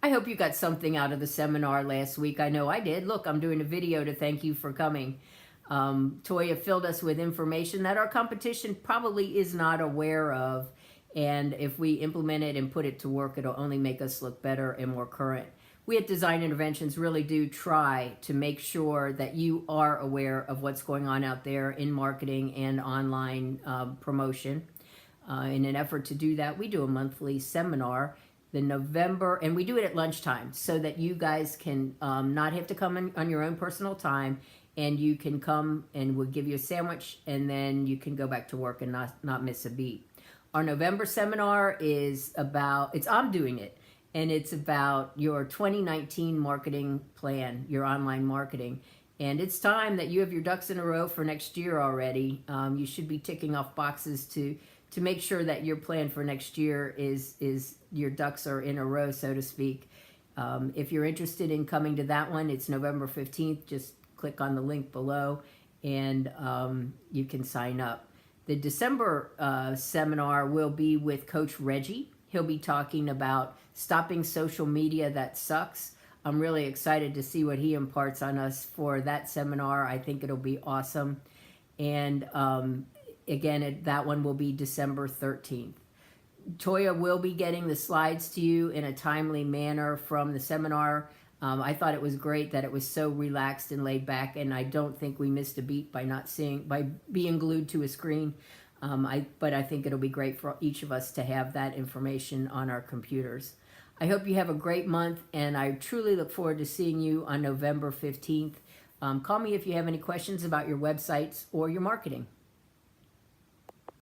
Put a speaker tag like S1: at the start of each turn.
S1: I hope you got something out of the seminar last week. I know I did. Look, I'm doing a video to thank you for coming. Toya filled us with information that our competition probably is not aware of. And if we implement it and put it to work, it'll only make us look better and more current. We at Design Interventions really do try to make sure that you are aware of what's going on out there in marketing and online promotion. In an effort to do that, we do a monthly seminar the November, and we do it at lunchtime so that you guys can not have to come in on your own personal time, and you can come and we'll give you a sandwich, and then you can go back to work and not miss a beat. Our November seminar is about, I'm doing it, and it's about your 2019 marketing plan, your online marketing. And it's time that you have your ducks in a row for next year already. You should be ticking off boxes to make sure that your plan for next year is your ducks are in a row, so to speak. If you're interested in coming to that one, it's November 15th. Just click on the link below and you can sign up. The December seminar will be with Coach Reggie. He'll be talking about stopping social media that sucks. I'm really excited to see what he imparts on us for that seminar. I think it'll be awesome. And again, that one will be December 13th. Toya will be getting the slides to you in a timely manner from the seminar. I thought it was great that it was so relaxed and laid back, and I don't think we missed a beat by being glued to a screen. But I think it'll be great for each of us to have that information on our computers. I hope you have a great month, and I truly look forward to seeing you on November 15th. Call me if you have any questions about your websites or your marketing.